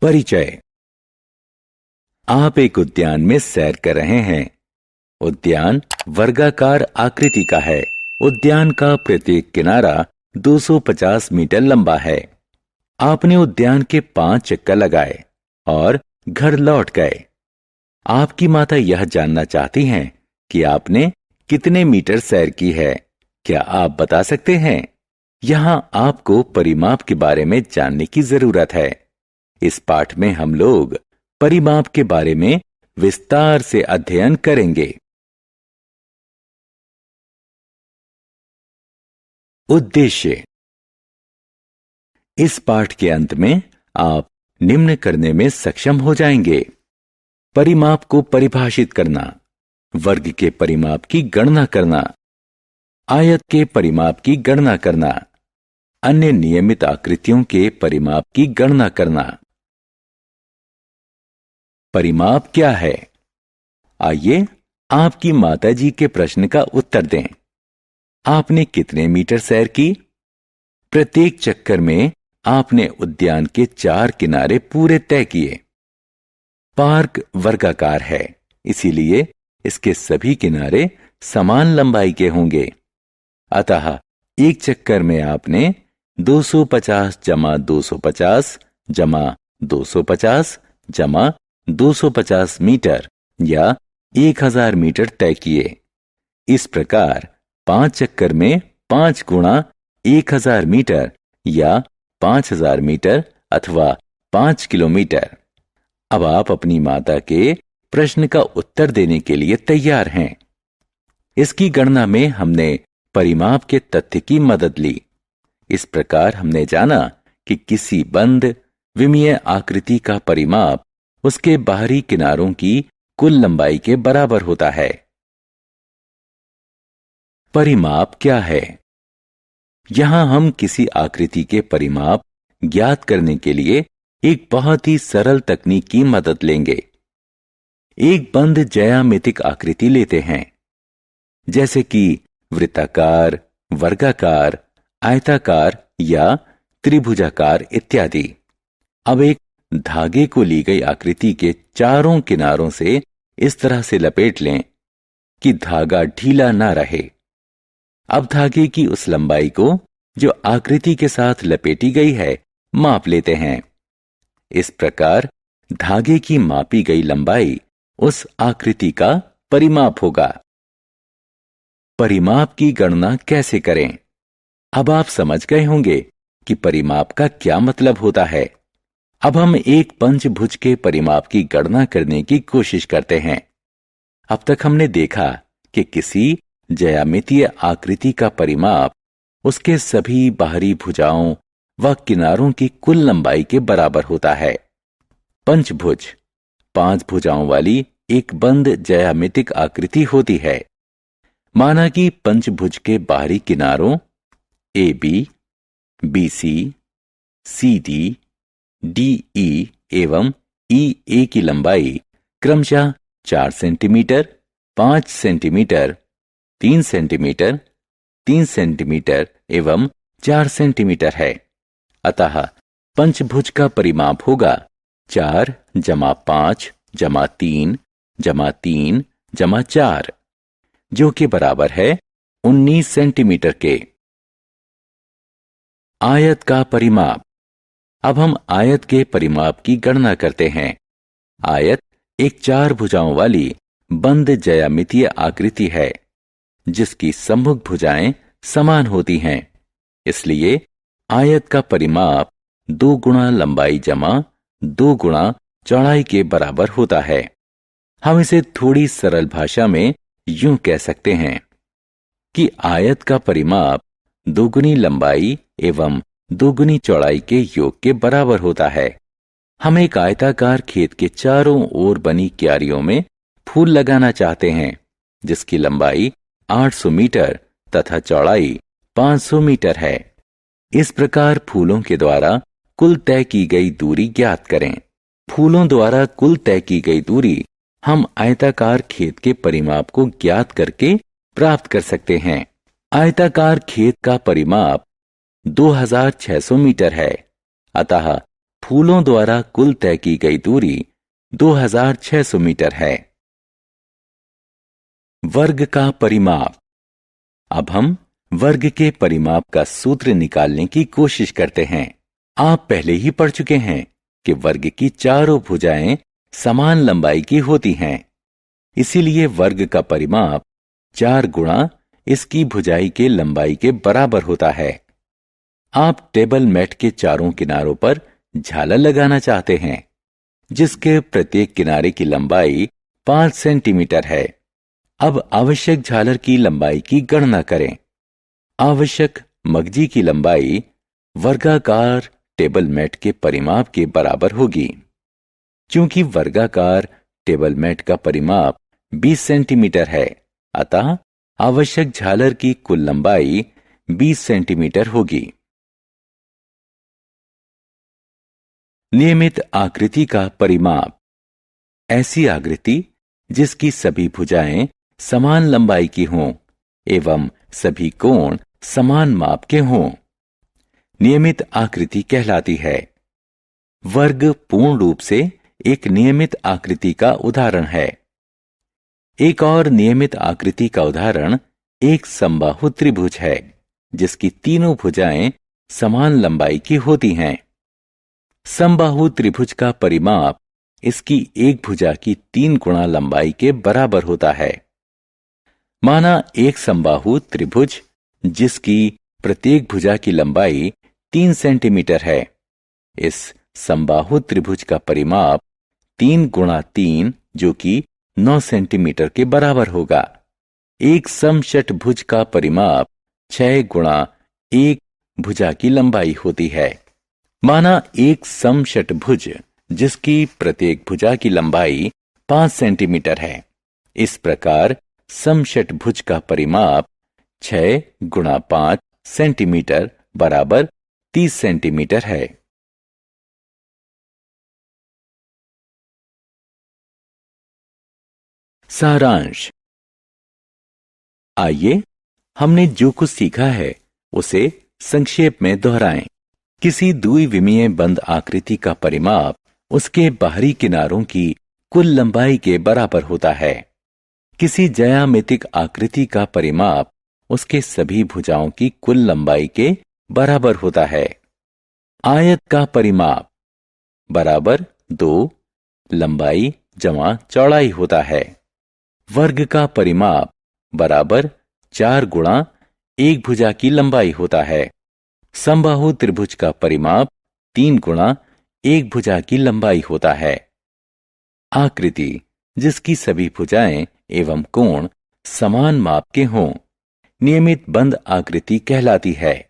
परिचय। आप एक उद्यान में सैर कर रहे हैं। उद्यान वर्गाकार आकृति का है। उद्यान का प्रत्येक किनारा 250 मीटर लंबा है। आपने उद्यान के 5 चक्कर लगाए और घर लौट गए। आपकी माता यह जानना चाहती हैं कि आपने कितने मीटर सैर की है। क्या आप बता सकते हैं? यहां आपको परिमाप के बारे में जानने की जरूरत है। इस पाठ में हम लोग परिमाप के बारे में विस्तार से अध्ययन करेंगे। उद्देश्य। इस पाठ के अंत में आप निम्न करने में सक्षम हो जाएंगे। परिमाप को परिभाषित करना, वर्ग के परिमाप की गणना करना, आयत के परिमाप की गणना करना, अन्य नियमित आकृतियों के परिमाप की गणना करना। परिमाप क्या है? आइए आपकी माताजी के प्रश्न का उत्तर दें। आपने कितने मीटर सैर की? प्रत्येक चक्कर में आपने उद्यान के 4 किनारे पूरे तय किए। पार्क वर्गाकार है, इसीलिए इसके सभी किनारे समान लंबाई के होंगे। अतः एक चक्कर में आपने 250 जमा 250 जमा 250 जमा 250 मीटर या 1000 मीटर तय किए। इस प्रकार 5 चक्कर में 5 गुणा 1000 मीटर या 5000 मीटर अथवा 5 किलोमीटर। अब आप अपनी माता के प्रश्न का उत्तर देने के लिए तैयार हैं। इसकी गणना में हमने परिमाप के तथ्य की मदद ली। इस प्रकार हमने जाना कि किसी बंद विमीय आकृति का परिमाप उसके बाहरी किनारों की कुल लंबाई के बराबर होता है। परिमाप क्या है? यहां हम किसी आकृति के परिमाप ज्ञात करने के लिए एक बहुत ही सरल तकनीक की मदद लेंगे। एक बंद ज्यामितिक आकृति लेते हैं, जैसे कि वृत्ताकार, वर्गाकार, आयताकार या त्रिभुजाकार इत्यादि। अब एक धागे को ली गई आकृति के चारों किनारों से इस तरह से लपेट लें कि धागा ढीला ना रहे। अब धागे की उस लंबाई को जो आकृति के साथ लपेटी गई है माप लेते हैं। इस प्रकार धागे की मापी गई लंबाई उस आकृति का परिमाप होगा। परिमाप की गणना कैसे करें? अब आप समझ गए होंगे कि परिमाप का क्या मतलब होता है। अब हम एक पंचभुज के परिमाप की गणना करने की कोशिश करते हैं। अब तक हमने देखा कि किसी ज्यामितीय आकृति का परिमाप उसके सभी बाहरी भुजाओं व किनारों की कुल लंबाई के बराबर होता है। पंचभुज 5 भुजाओं वाली एक बंद ज्यामितिक आकृति होती है। माना कि पंचभुज के बाहरी किनारों AB, BC, CD, DE एवं EA की लंबाई क्रमशः 4 सेंटीमीटर, 5 सेंटीमीटर, 3 सेंटीमीटर, 3 सेंटीमीटर एवं 4 सेंटीमीटर है। अतः पंचभुज का परिमाप होगा 4 जमा 5 जमा 3 जमा 3 जमा 4, जो कि बराबर है 19 सेंटीमीटर के। आयत का परिमाप। अब हम आयत के परिमाप की गणना करते हैं। आयत एक 4 भुजाओं वाली बंद ज्यामितीय आकृति है, जिसकी सम्मुख भुजाएं समान होती हैं। इसलिए आयत का परिमाप 2 गुणा लंबाई जमा 2 गुणा चौड़ाई के बराबर होता है। हम इसे थोड़ी सरल भाषा में यूं कह सकते हैं कि आयत का परिमाप 2 गुनी लंबाई एवं 2 गुनी चौड़ाई के योग के बराबर होता है। हम एक आयताकार खेत के चारों ओर बनी क्यारियों में फूल लगाना चाहते हैं, जिसकी लंबाई 800 मीटर तथा चौड़ाई 500 मीटर है। इस प्रकार फूलों के द्वारा कुल तय की गई दूरी ज्ञात करें। फूलों द्वारा कुल तय की गई दूरी हम आयताकार खेत के परिमाप को ज्ञात करके प्राप्त कर सकते हैं। आयताकार खेत का परिमाप 2600 मीटर है, अतः फूलों द्वारा कुल तय की गई दूरी 2600 मीटर है। वर्ग का परिमाप। अब हम वर्ग के परिमाप का सूत्र निकालने की कोशिश करते हैं। आप पहले ही पढ़ चुके हैं कि वर्ग की चारों भुजाएं समान लंबाई की होती हैं। इसीलिए वर्ग का परिमाप 4 गुणा इसकी भुजाई के लंबाई के बराबर होता है। आप टेबल मैट के चारों किनारों पर झालर लगाना चाहते हैं, जिसके प्रत्येक किनारे की लंबाई 5 सेंटीमीटर है। अब आवश्यक झालर की लंबाई की गणना करें। आवश्यक मगजी की लंबाई वर्गाकार टेबल मैट के परिमाप के बराबर होगी। चूंकि वर्गाकार टेबल मैट का परिमाप 20 सेंटीमीटर है, अतः आवश्यक झालर की कुल लंबाई 20 सेंटीमीटर होगी। नियमित आकृति का परिमाप। ऐसी आकृति जिसकी सभी भुजाएं समान लंबाई की हों एवं सभी कोण समान माप के हों, नियमित आकृति कहलाती है। वर्ग पूर्ण रूप से एक नियमित आकृति का उदाहरण है। एक और नियमित आकृति का उदाहरण एक समबाहु त्रिभुज है, जिसकी तीनों भुजाएं समान लंबाई की होती हैं। समबाहु त्रिभुज का परिमाप इसकी एक भुजा की 3 गुणा लंबाई के बराबर होता है। माना एक समबाहु त्रिभुज जिसकी प्रत्येक भुजा की लंबाई 3 सेंटीमीटर है। इस समबाहु त्रिभुज का परिमाप 3 गुणा 3 जो कि 9 सेंटीमीटर के बराबर होगा। एक समषटभुज का परिमाप 6 गुणा 1 भुजा की लंबाई होती है। माना एक समषटभुज जिसकी प्रत्येक भुजा की लंबाई 5 सेंटीमीटर है। इस प्रकार समषटभुज का परिमाप 6 गुणा 5 सेंटीमीटर बराबर 30 सेंटीमीटर है। सारांश। आइए हमने जो कुछ सीखा है उसे संक्षेप में दोहराएं। किसी द्विविमीय बंद आकृति का परिमाप उसके बाहरी किनारों की कुल लंबाई के बराबर होता है। किसी ज्यामितिक आकृति का परिमाप उसके सभी भुजाओं की कुल लंबाई के बराबर होता है। आयत का परिमाप बराबर 2 लंबाई जमा चौड़ाई होता है। वर्ग का परिमाप बराबर 4 गुणा 1 भुजा की लंबाई होता है। समबाहु त्रिभुज का परिमाप 3 गुणा 1 भुजा की लंबाई होता है। आकृति जिसकी सभी भुजाएं एवं कोण समान माप के हों, नियमित बंद आकृति कहलाती है।